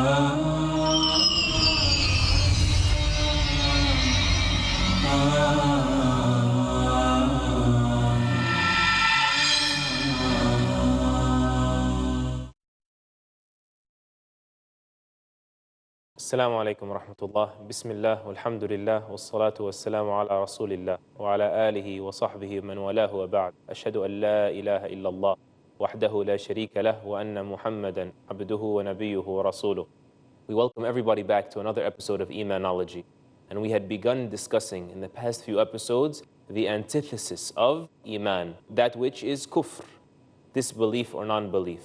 السلام عليكم ورحمة الله بسم الله والحمد لله والصلاة والسلام على رسول الله وعلى آله وصحبه من والاه وبعد أشهد أن لا إله إلا الله وحده لا شريك له وأن محمدا عبده ونبيه ورسوله. We welcome everybody back to another episode of Imanology, and we had begun discussing in the past few episodes the antithesis of Iman, that which is kufr, disbelief or non-belief.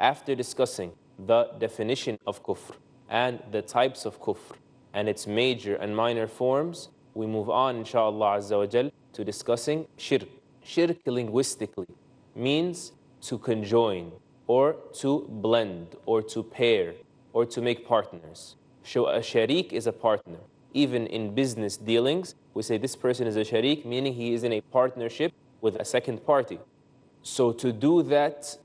After discussing the definition of kufr and the types of kufr and its major and minor forms, we move on, inshallah azza wa jal, to discussing shirk. Shirk linguistically means to conjoin or to blend or to pair or to make partners. So a sharik is a partner. Even in business dealings, we say this person is a sharik, meaning he is in a partnership with a second party. So to do that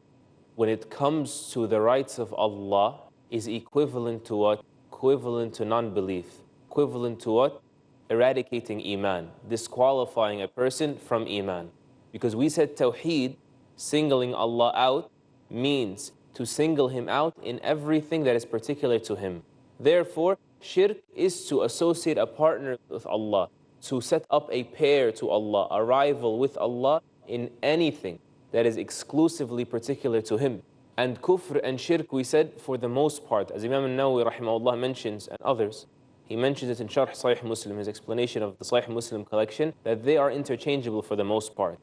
when it comes to the rights of Allah is equivalent to what? Equivalent to non-belief. Equivalent to what? Eradicating Iman, disqualifying a person from Iman. Because we said Tawheed, singling Allah out, means to single Him out in everything that is particular to Him. Therefore, shirk is to associate a partner with Allah, to set up a pair to Allah, a rival with Allah in anything that is exclusively particular to Him. And kufr and shirk, we said, for the most part, as Imam al-Nawawi rahimahullah mentions, and others, he mentions it in Sharh Sahih Muslim, his explanation of the Sahih Muslim collection, that they are interchangeable for the most part.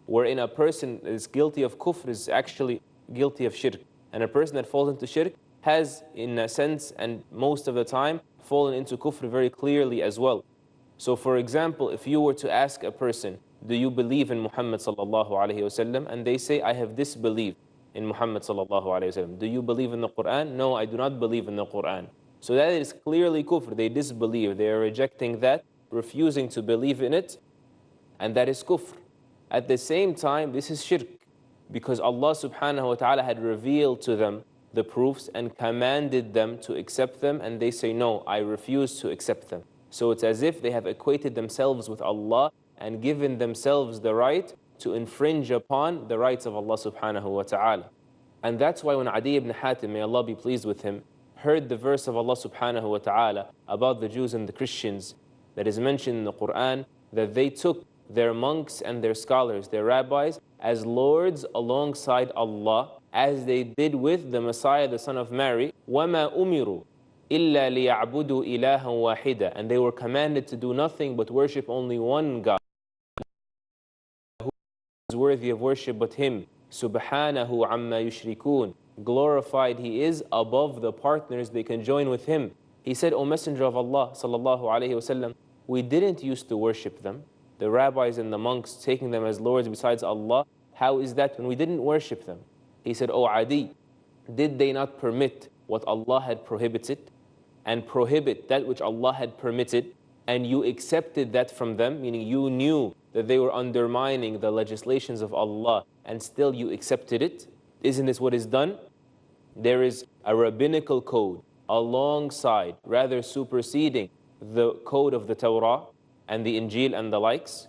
Wherein a person that is guilty of kufr is actually guilty of shirk. And a person that falls into shirk has, in a sense, and most of the time, fallen into kufr very clearly as well. So for example, if you were to ask a person, do you believe in Muhammad sallallahu alayhi wasallam? And they say, I have disbelief in Muhammad sallallahu alayhi wasallam. Do you believe in the Quran? No, I do not believe in the Quran. So that is clearly kufr. They disbelieve. They are rejecting that, refusing to believe in it, and that is kufr. At the same time, this is shirk, because Allah subhanahu wa ta'ala had revealed to them the proofs and commanded them to accept them, and they say, no, I refuse to accept them. So it's as if they have equated themselves with Allah and given themselves the right to infringe upon the rights of Allah subhanahu wa ta'ala. And that's why when Adi ibn Hatim, may Allah be pleased with him, heard the verse of Allah subhanahu wa ta'ala about the Jews and the Christians that is mentioned in the Quran, that they took their monks and their scholars, their rabbis, as lords alongside Allah, as they did with the Messiah, the son of Mary, وَمَا أُمِرُوا إِلَّا لِيَعْبُدُوا إِلَهًا وَاحِدًا. And they were commanded to do nothing but worship only one God, is worthy of worship but Him. Subhanahu amma yushrikun. Glorified He is above the partners they can join with Him. He said, O Messenger of Allah sallallahu alayhi wasallam, we didn't used to worship them, the rabbis and the monks, taking them as lords besides Allah. How is that when we didn't worship them? He said, O Adi, did they not permit what Allah had prohibited and prohibit that which Allah had permitted, and you accepted that from them, meaning you knew that they were undermining the legislations of Allah and still you accepted it? Isn't this what is done? There is a rabbinical code alongside, rather superseding the code of the Torah and the Injil and the likes.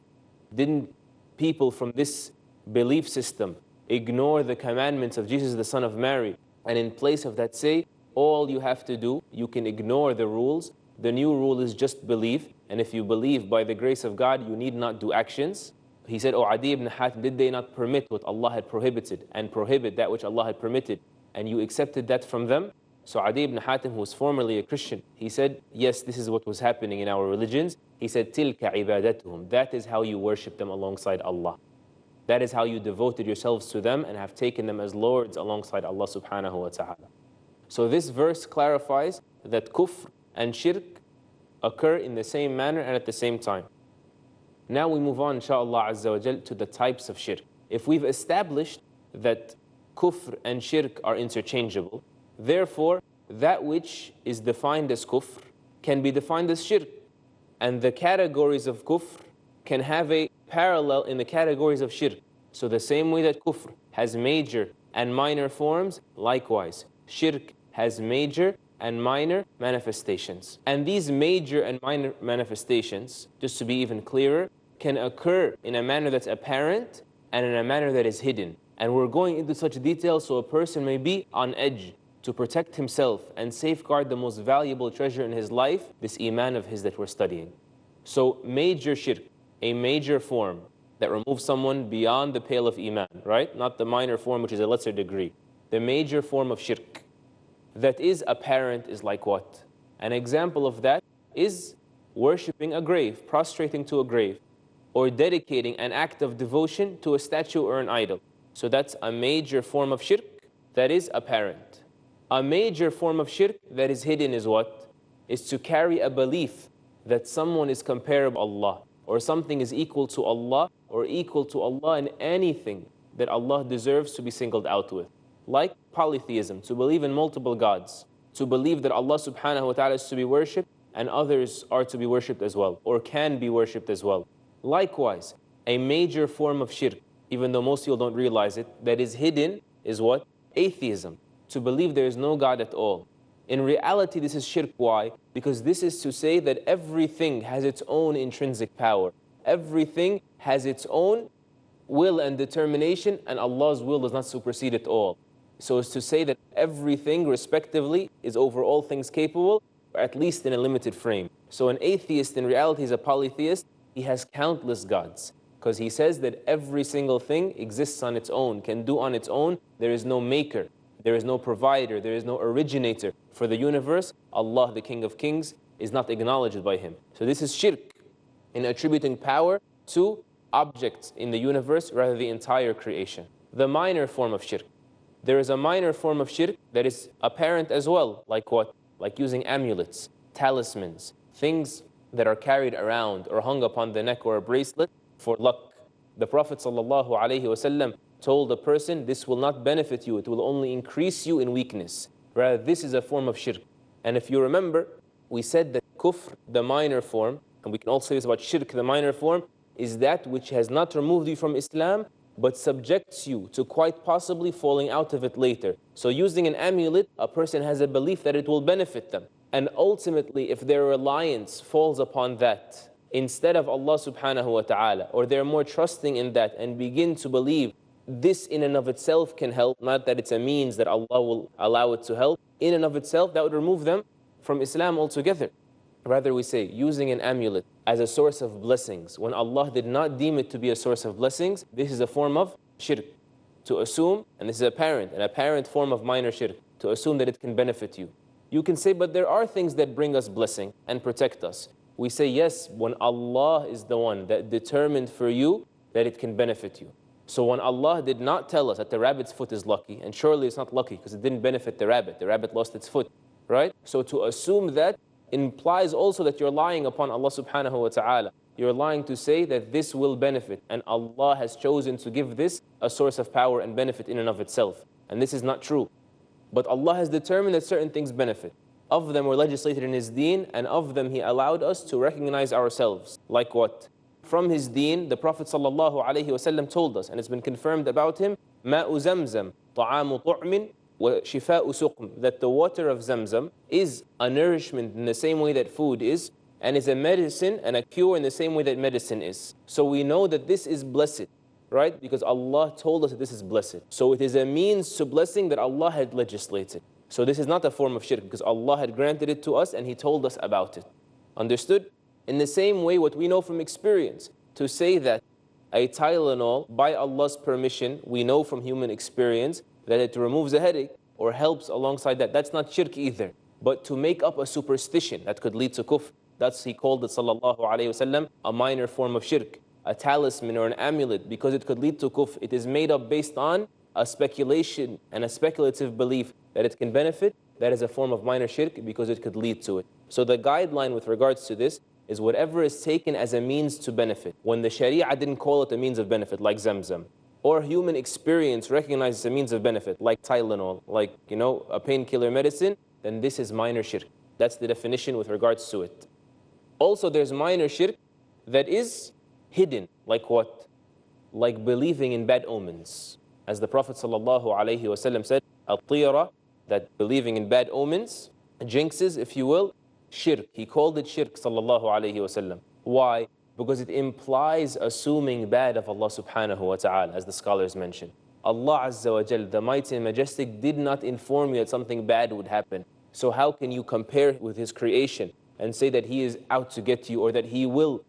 Didn't people from this belief system ignore the commandments of Jesus, the son of Mary, and in place of that say, all you have to do, you can ignore the rules. The new rule is just believe, and if you believe by the grace of God, you need not do actions. He said, O Adi ibn Hatim, did they not permit what Allah had prohibited and prohibit that which Allah had permitted, and you accepted that from them? So Adi ibn Hatim, who was formerly a Christian, he said, yes, this is what was happening in our religions. He said, Tilka ibadatuhum. That is how you worship them alongside Allah. That is how you devoted yourselves to them and have taken them as lords alongside Allah subhanahu wa ta'ala. So this verse clarifies that kufr and shirk occur in the same manner and at the same time. Now we move on, inshaAllah azza wa jal, to the types of shirk. If we've established that kufr and shirk are interchangeable, therefore that which is defined as kufr can be defined as shirk. And the categories of kufr can have a parallel in the categories of shirk. So the same way that kufr has major and minor forms, likewise, shirk has major and minor manifestations. And these major and minor manifestations, just to be even clearer, can occur in a manner that's apparent and in a manner that is hidden. And we're going into such detail so a person may be on edge to protect himself and safeguard the most valuable treasure in his life, this iman of his that we're studying. So major shirk, a major form that removes someone beyond the pale of iman, right? Not the minor form, which is a lesser degree. The major form of shirk that is apparent is like what? An example of that is worshipping a grave, prostrating to a grave, or dedicating an act of devotion to a statue or an idol. So that's a major form of shirk that is apparent. A major form of shirk that is hidden is what? Is to carry a belief that someone is comparable to Allah, or something is equal to Allah, or equal to Allah in anything that Allah deserves to be singled out with. Like polytheism, to believe in multiple gods, to believe that Allah subhanahu wa ta'ala is to be worshipped and others are to be worshipped as well, or can be worshipped as well. Likewise, a major form of shirk, even though most people don't realize it, that is hidden is what? Atheism, to believe there is no God at all. In reality, this is shirk. Why? Because this is to say that everything has its own intrinsic power. Everything has its own will and determination, and Allah's will does not supersede it all. So as to say that everything respectively is over all things capable, or at least in a limited frame. So an atheist in reality is a polytheist. He has countless gods, because he says that every single thing exists on its own, can do on its own. There is no maker, there is no provider, there is no originator for the universe. Allah, the King of Kings, is not acknowledged by him. So this is shirk, in attributing power to objects in the universe rather than the entire creation. The minor form of shirk. There is a minor form of shirk that is apparent as well. Like what? Like using amulets, talismans, things that are carried around or hung upon the neck or a bracelet for luck. The Prophet ﷺ told a person, this will not benefit you, it will only increase you in weakness. Rather, this is a form of shirk. And if you remember, we said that kufr, the minor form, and we can also say this about shirk, the minor form, is that which has not removed you from Islam, but subjects you to quite possibly falling out of it later. So using an amulet, a person has a belief that it will benefit them. And ultimately, if their reliance falls upon that, instead of Allah subhanahu wa ta'ala, or they're more trusting in that and begin to believe this in and of itself can help, not that it's a means that Allah will allow it to help, in and of itself, that would remove them from Islam altogether. Rather, we say, using an amulet as a source of blessings, when Allah did not deem it to be a source of blessings, this is a form of shirk. To assume, and this is an apparent form of minor shirk, to assume that it can benefit you. You can say, but there are things that bring us blessing and protect us. We say, yes, when Allah is the one that determined for you that it can benefit you. So when Allah did not tell us that the rabbit's foot is lucky, and surely it's not lucky because it didn't benefit the rabbit lost its foot, right? So to assume that implies also that you're lying upon Allah subhanahu wa ta'ala. You're lying to say that this will benefit, and Allah has chosen to give this a source of power and benefit in and of itself. And this is not true. But Allah has determined that certain things benefit. Of them were legislated in His deen, and of them He allowed us to recognize ourselves. Like what? From His deen, the Prophet ﷺ told us, and it's been confirmed about him, مَاءُ زَمْزَمْ طَعَامُ طُعْمٍ وَشِفَاءُ سُقْمٍ, that the water of Zamzam is a nourishment in the same way that food is, and is a medicine and a cure in the same way that medicine is. So we know that this is blessed, right? Because Allah told us that this is blessed. So it is a means to blessing that Allah had legislated. So this is not a form of shirk because Allah had granted it to us and He told us about it. Understood? In the same way, what we know from experience, to say that a Tylenol, by Allah's permission, we know from human experience that it removes a headache or helps alongside that. That's not shirk either. But to make up a superstition that could lead to kufr, that's, He called it, sallallahu alayhi wasallam, a minor form of shirk. A talisman or an amulet, because it could lead to kufr, it is made up based on a speculation and a speculative belief that it can benefit. That is a form of minor shirk because it could lead to it. So the guideline with regards to this is whatever is taken as a means to benefit. When the Sharia didn't call it a means of benefit, like Zamzam, or human experience recognizes a means of benefit, like Tylenol, like, a painkiller medicine, then this is minor shirk. That's the definition with regards to it. Also, there's minor shirk that is hidden, like what? Like believing in bad omens. As the Prophet ﷺ said, الطيرة that believing in bad omens, jinxes, if you will, shirk. He called it shirk, sallallahu alayhi wasallam. Why? Because it implies assuming bad of Allah subhanahu wa ta'ala, as the scholars mentioned. Allah Azza wa Jal, the mighty and majestic, did not inform you that something bad would happen. So how can you compare with His creation and say that He is out to get you, or that He will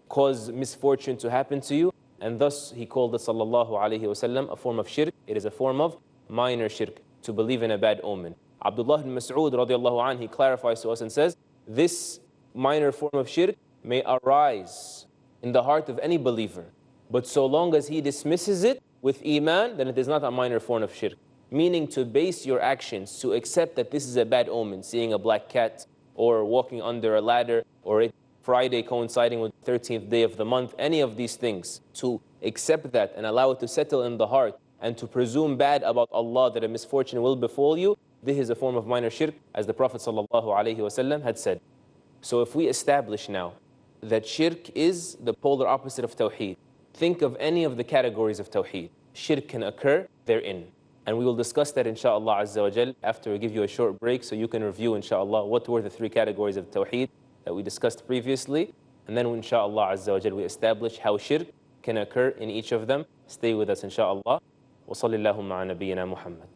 cause misfortune to happen to you? And thus He called it, sallallahu alayhi wasallam, a form of shirk. It is a form of minor shirk, to believe in a bad omen. Abdullah ibn Mas'ud radiallahu anh, he clarifies to us and says, this minor form of shirk may arise in the heart of any believer, but so long as he dismisses it with iman, then it is not a minor form of shirk. Meaning to base your actions, to accept that this is a bad omen, seeing a black cat, or walking under a ladder, or a Friday coinciding with the 13th day of the month, any of these things, to accept that and allow it to settle in the heart, and to presume bad about Allah, that a misfortune will befall you, this is a form of minor shirk, as the Prophet ﷺ had said. So if we establish now that shirk is the polar opposite of tawheed, think of any of the categories of tawheed. Shirk can occur therein. And we will discuss that inshaAllah Azza wa Jal after we give you a short break, so you can review inshaAllah what were the three categories of tawheed that we discussed previously. And then inshaAllah Azza wa Jal we establish how shirk can occur in each of them. Stay with us inshaAllah. Wa sallallahu ala nabiyyina Muhammad.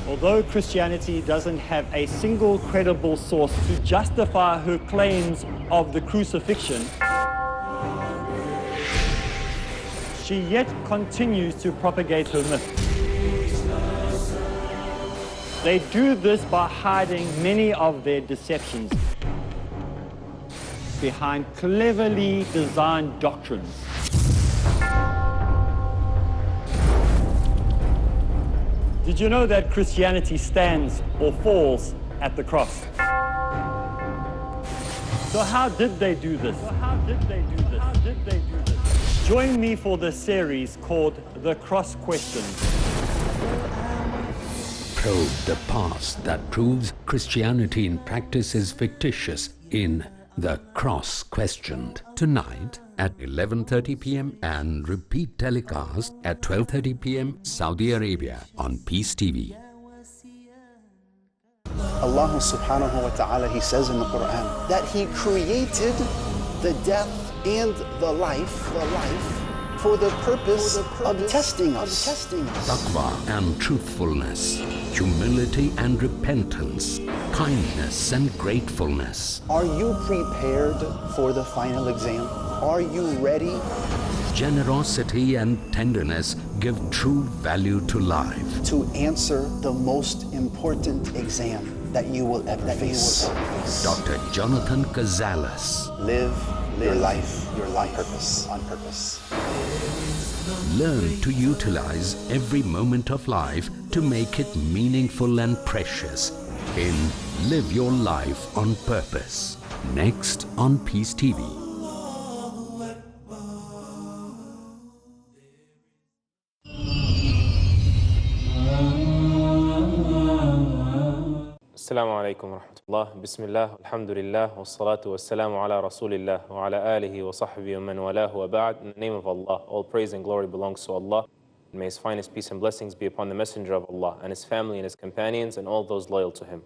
Although Christianity doesn't have a single credible source to justify her claims of the crucifixion, she yet continues to propagate her myth. They do this by hiding many of their deceptions behind cleverly designed doctrines. Did you know that Christianity stands or falls at the cross? So how did they do this? Join me for the series called The Cross Questions. Probe the past that proves Christianity in practice is fictitious in The Cross Questioned. Tonight at 11:30 p.m. and repeat telecast at 12:30 p.m. Saudi Arabia on Peace TV. Allah subhanahu wa ta'ala, He says in the Quran that He created the death and the life for the purpose of testing us. Taqwa and truthfulness, humility and repentance, kindness and gratefulness. Are you prepared for the final exam? Are you ready? Generosity and tenderness give true value to life. To answer the most important exam that you will ever face. Dr. Jonathan Gonzalez. Live your life on purpose. Learn to utilize every moment of life to make it meaningful and precious in Live Your Life on Purpose. Next on Peace TV. Assalamu alaikum wa rahmatullah. Bismillah, alhamdulillah, wa salatu wa salamu ala rasulillah, wa ala alihi wa sahbihi wa man walahu wa ba'd. In the name of Allah, all praise and glory belongs to Allah. And may His finest peace and blessings be upon the Messenger of Allah and his family and his companions and all those loyal to him.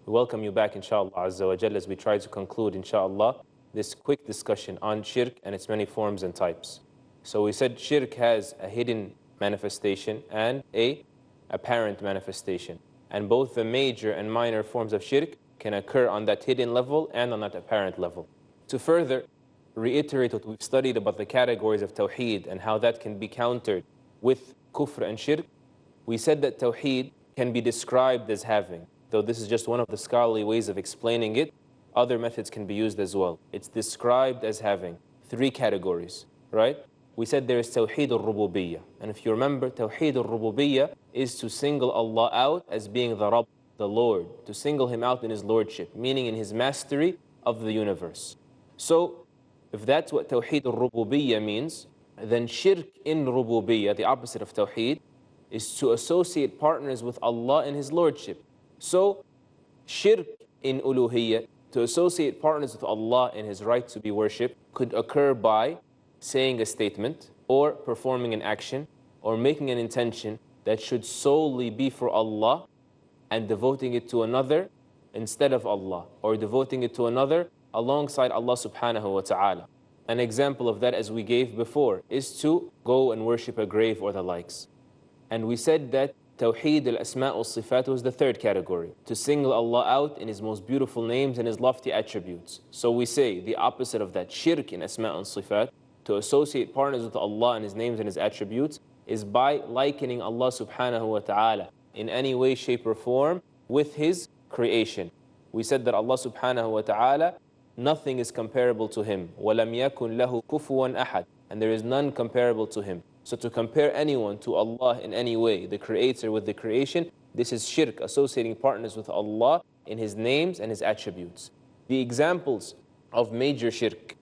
We welcome you back, inshaAllah Azza wa Jalla, as we try to conclude, inshaAllah, this quick discussion on shirk and its many forms and types. So we said shirk has a hidden manifestation and a apparent manifestation. And both the major and minor forms of shirk can occur on that hidden level and on that apparent level. To further reiterate what we've studied about the categories of tawheed and how that can be countered with kufr and shirk, we said that tawheed can be described as having, though this is just one of the scholarly ways of explaining it, other methods can be used as well. It's described as having three categories, right? We said there is tawheed al-rububiyyah. And if you remember, tawheed al-rububiyyah is to single Allah out as being the Rabb, the Lord, to single Him out in His Lordship, meaning in His mastery of the universe. So, if that's what Tawheed al-Rububiyyah means, then shirk in Rububiyyah, the opposite of Tawheed, is to associate partners with Allah in His Lordship. So, shirk in Uluhiyyah, to associate partners with Allah in His right to be worshipped, could occur by saying a statement, or performing an action, or making an intention that should solely be for Allah, and devoting it to another instead of Allah, or devoting it to another alongside Allah subhanahu wa ta'ala. An example of that, as we gave before, is to go and worship a grave or the likes. And we said that Tawheed al-Asma' al-Sifat was the third category, to single Allah out in His most beautiful names and His lofty attributes. So we say the opposite of that, shirk in Asma' al-Sifat, to associate partners with Allah in His names and His attributes, is by likening Allah subhanahu wa ta'ala in any way, shape or form with His creation. We said that Allah subhanahu wa ta'ala, nothing is comparable to Him. وَلَمْ يَكُنْ لَهُ كُفُوًا أَحَدٍ, and there is none comparable to Him. So to compare anyone to Allah in any way, the Creator with the creation, this is shirk, associating partners with Allah in His names and His attributes. The examples of major shirk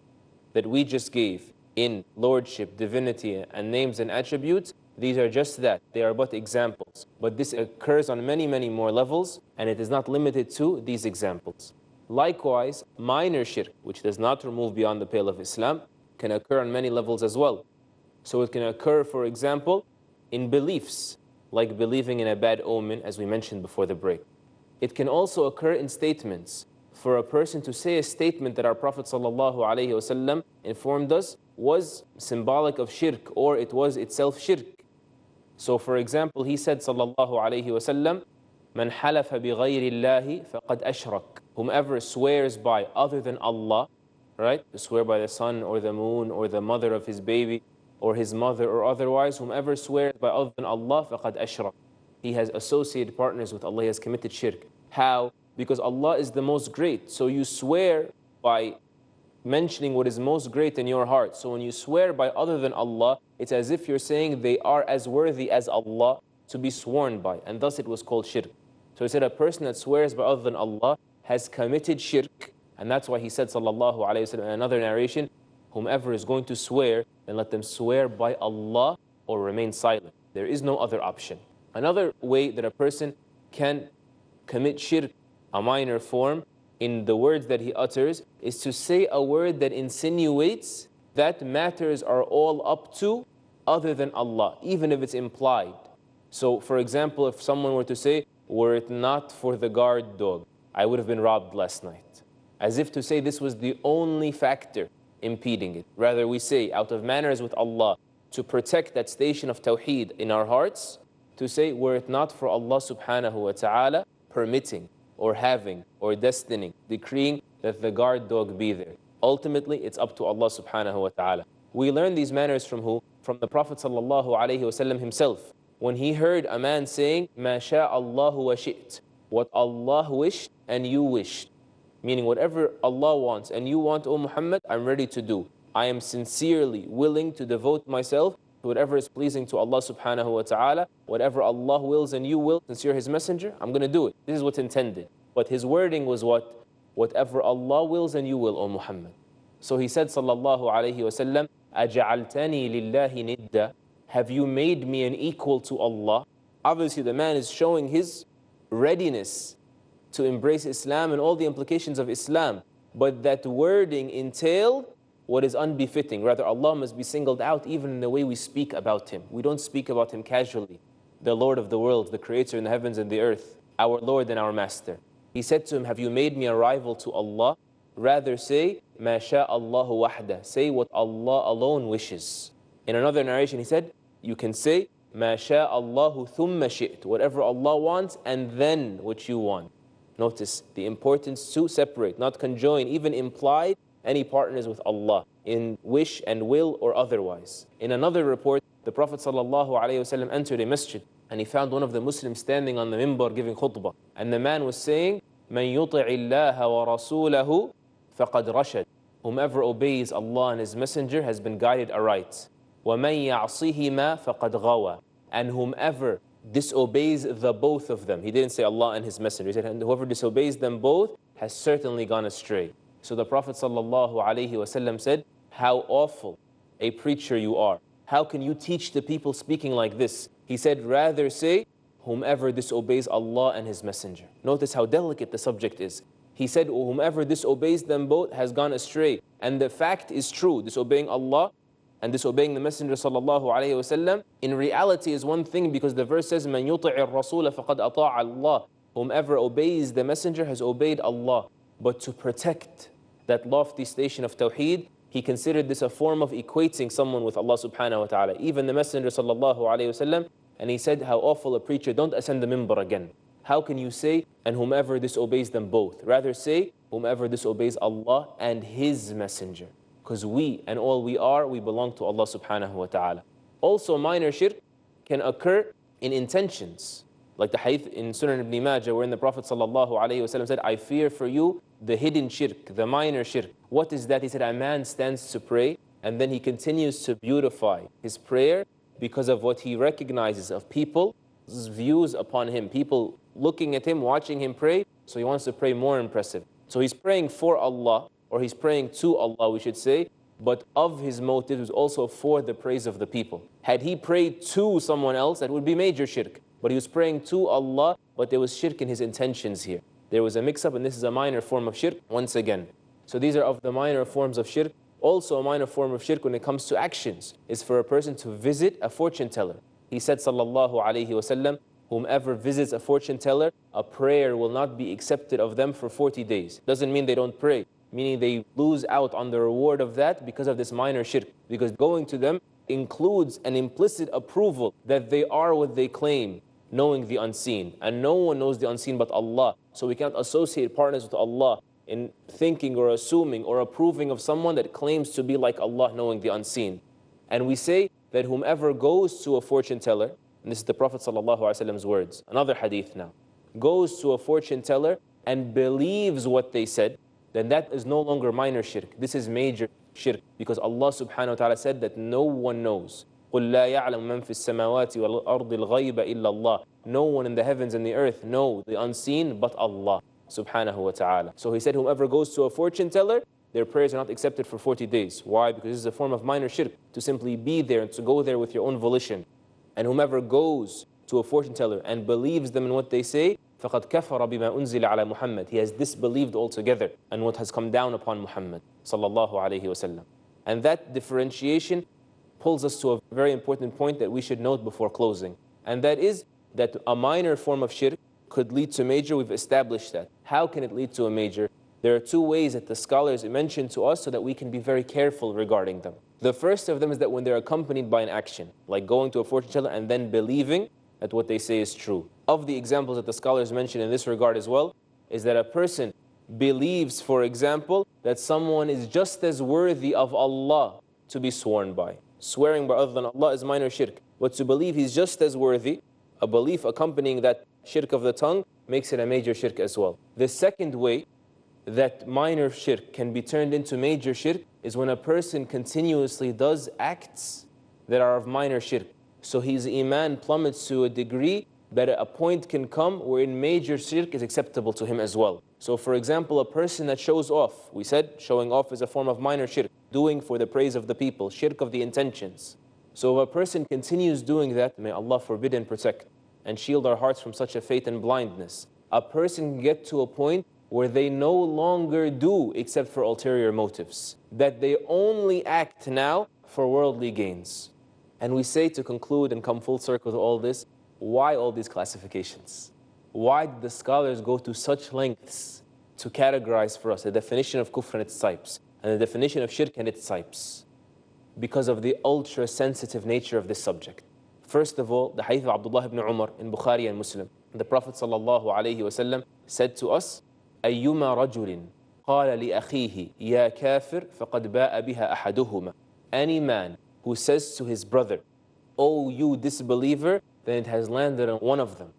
that we just gave in lordship, divinity, and names and attributes, these are just that. They are but examples. But this occurs on many, many more levels, and it is not limited to these examples. Likewise, minor shirk, which does not remove beyond the pale of Islam, can occur on many levels as well. So it can occur, for example, in beliefs, like believing in a bad omen, as we mentioned before the break. It can also occur in statements. For a person to say a statement that our Prophet ﷺ informed us was symbolic of shirk, or it was itself shirk. So for example, he said ﷺ, "Man halafa bi ghayri Allahi faqad ashrak." Whomever swears by other than Allah, right? To swear by the sun or the moon or the mother of his baby or his mother or otherwise, whomever swears by other than Allah, faqad ashrak. He has associated partners with Allah, he has committed shirk. How? Because Allah is the most great. So you swear by mentioning what is most great in your heart. So when you swear by other than Allah, it's as if you're saying they are as worthy as Allah to be sworn by. And thus it was called shirk. So he said a person that swears by other than Allah has committed shirk. And that's why he said, sallallahu alayhi wa sallam, in another narration, whomever is going to swear, then let them swear by Allah or remain silent. There is no other option. Another way that a person can commit shirk, a minor form, in the words that he utters, is to say a word that insinuates that matters are all up to other than Allah, even if it's implied. So, for example, if someone were to say, "Were it not for the guard dog, I would have been robbed last night," as if to say this was the only factor impeding it. Rather, we say, out of manners with Allah, to protect that station of Tawheed in our hearts, to say, were it not for Allah subhanahu wa ta'ala permitting or having or destining, decreeing that the guard dog be there. Ultimately, it's up to Allah subhanahu wa ta'ala. We learn these manners from who? From the Prophet sallallahu alayhi wasallam himself. When he heard a man saying, "Ma sha'Allahu wa shi't," what Allah wished and you wished. Meaning whatever Allah wants and you want, O Muhammad, I'm ready to do. I am sincerely willing to devote myself to whatever is pleasing to Allah subhanahu wa ta'ala. Whatever Allah wills and you will, since you're His messenger, I'm going to do it. This is what's intended. But his wording was what? Whatever Allah wills and you will, O Muhammad. So he said, sallallahu alayhi wa sallam, "Aja'altani lillahi nidda." Have you made me an equal to Allah? Obviously the man is showing his readiness to embrace Islam and all the implications of Islam. But that wording entailed what is unbefitting. Rather, Allah must be singled out even in the way we speak about Him. We don't speak about Him casually. The Lord of the world, the Creator in the heavens and the earth, our Lord and our Master. He said to him, "Have you made me a rival to Allah?" Rather say, "Ma sha'Allahu wahda." Say what Allah alone wishes. In another narration he said, you can say, "Ma sha'Allahu thumma shi't." Whatever Allah wants and then what you want. Notice the importance to separate, not conjoin, even implied, any partners with Allah in wish and will or otherwise. In another report, the Prophet ﷺ entered a masjid and he found one of the Muslims standing on the minbar giving khutbah. And the man was saying, "Man yuti'i Allah wa rasulahu faqad rashad." Whomever obeys Allah and His Messenger has been guided aright. وَمَن يَعْصِهِمَا فَقَدْ غَوَى. And whomever disobeys the both of them. He didn't say Allah and His Messenger. He said, and whoever disobeys them both has certainly gone astray. So the Prophet ﷺ said, how awful a preacher you are. How can you teach the people speaking like this? He said, rather say, whomever disobeys Allah and His Messenger. Notice how delicate the subject is. He said, whomever disobeys them both has gone astray. And the fact is true, disobeying Allah and disobeying the Messenger ﷺ in reality is one thing, because the verse says, مَنْ يُطِعِ الرَّسُولَ فَقَدْ أَطَاعَ اللَّهِ. Whomever obeys the Messenger has obeyed Allah. But to protect that lofty station of Tawheed, he considered this a form of equating someone with Allah subhanahu wa ta'ala. Even the Messenger ﷺ, and he said, how awful a preacher, don't ascend the minbar again. How can you say, and whomever disobeys them both? Rather say, whomever disobeys Allah and His Messenger. Because we and all we are, we belong to Allah subhanahu wa ta'ala. Also, minor shirk can occur in intentions. Like the hadith in Sunan ibn Majah, wherein the Prophet ﷺ said, I fear for you the hidden shirk, the minor shirk. What is that? He said, a man stands to pray, and then he continues to beautify his prayer because of what he recognizes of people's views upon him. People looking at him, watching him pray, so he wants to pray more impressive. So he's praying for Allah, or he's praying to Allah, we should say, but of his motive is also for the praise of the people. Had he prayed to someone else, that would be major shirk. But he was praying to Allah, but there was shirk in his intentions here. There was a mix-up, and this is a minor form of shirk once again. So these are of the minor forms of shirk. Also, a minor form of shirk when it comes to actions is for a person to visit a fortune teller. He said, sallallahu alayhi wasallam, whomever visits a fortune teller, a prayer will not be accepted of them for 40 days. Doesn't mean they don't pray, meaning they lose out on the reward of that because of this minor shirk. Because going to them includes an implicit approval that they are what they claim, knowing the unseen. And no one knows the unseen but Allah. So we cannot associate partners with Allah in thinking or assuming or approving of someone that claims to be like Allah, knowing the unseen. And we say that whomever goes to a fortune teller, and this is the Prophet ﷺ's words, another hadith now, goes to a fortune teller and believes what they said, then that is no longer minor shirk. This is major shirk, because Allah subhanahu wa ta'ala said that no one knows. قُلْ لَا يَعْلَمُ مَنْ فِي السَّمَاوَاتِ وَالْأَرْضِ الْغَيْبَ إِلَّا اللَّهِ. No one in the heavens and the earth know the unseen but Allah subhanahu wa ta'ala. So he said, whomever goes to a fortune teller, their prayers are not accepted for 40 days. Why? Because this is a form of minor shirk, to simply be there and to go there with your own volition. And whomever goes to a fortune teller and believes them in what they say, فَقَدْ كَفَرَ بِمَا أُنزِلَ عَلَى مُحَمَّدٍ. He has disbelieved altogether and what has come down upon Muhammad sallallahu alayhi wasallam. And that differentiation pulls us to a very important point that we should note before closing. And that is that a minor form of shirk could lead to major. We've established that. How can it lead to a major? There are two ways that the scholars mentioned to us so that we can be very careful regarding them. The first of them is that when they're accompanied by an action, like going to a fortune teller and then believing that what they say is true. Of the examples that the scholars mention in this regard as well, is that a person believes, for example, that someone is just as worthy of Allah to be sworn by. Swearing by other than Allah is minor shirk. But to believe he's just as worthy, a belief accompanying that shirk of the tongue, makes it a major shirk as well. The second way that minor shirk can be turned into major shirk is when a person continuously does acts that are of minor shirk. So his iman plummets to a degree that a point can come wherein major shirk is acceptable to him as well. So for example, a person that shows off, we said showing off is a form of minor shirk, doing for the praise of the people, shirk of the intentions. So if a person continues doing that, may Allah forbid and protect and shield our hearts from such a fate and blindness. A person can get to a point where they no longer do except for ulterior motives, that they only act now for worldly gains. And we say, to conclude and come full circle to all this, why all these classifications? Why did the scholars go to such lengths to categorize for us the definition of kufr and its types, and the definition of shirk and its types? Because of the ultra-sensitive nature of this subject. First of all, the hadith of Abdullah ibn Umar in Bukhari and Muslim. The Prophet ﷺ said to us, أَيُّمَا رَجُلٍ قَالَ لِأَخِيهِ يَا كَافِرْ فَقَدْ بَاءَ بِهَا أَحَدُهُمَا. Any man who says to his brother, "O you disbeliever," then it has landed on one of them.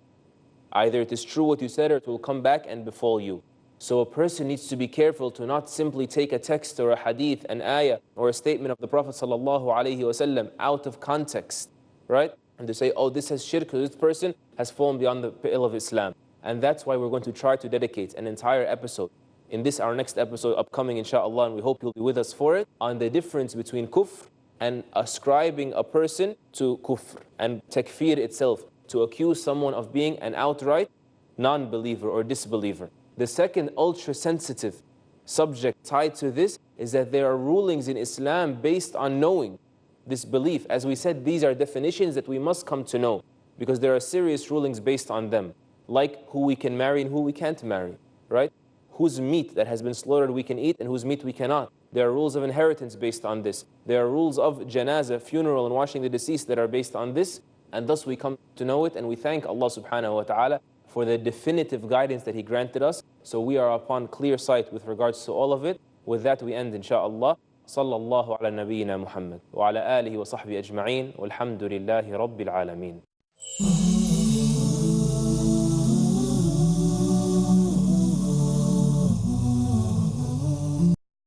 Either it is true what you said, or it will come back and befall you. So a person needs to be careful to not simply take a text or a hadith, an ayah, or a statement of the Prophet ﷺ out of context, right? And they say, oh, this has shirk, this person has fallen beyond the pale of Islam. And that's why we're going to try to dedicate an entire episode, in this, our next episode upcoming, inshallah, and we hope you'll be with us for it, on the difference between kufr and ascribing a person to kufr, and takfir itself, to accuse someone of being an outright non-believer or disbeliever. The second ultra-sensitive subject tied to this is that there are rulings in Islam based on knowing this belief. As we said, these are definitions that we must come to know, because there are serious rulings based on them, like who we can marry and who we can't marry, right? Whose meat that has been slaughtered we can eat and whose meat we cannot. There are rules of inheritance based on this. There are rules of janazah, funeral, and washing the deceased that are based on this, and thus we come to know it, and we thank Allah subhanahu wa ta'ala for the definitive guidance that He granted us. So we are upon clear sight with regards to all of it. With that we end, inshaAllah. صلى الله على نبينا محمد وعلى آله وصحبه أجمعين والحمد لله رب العالمين.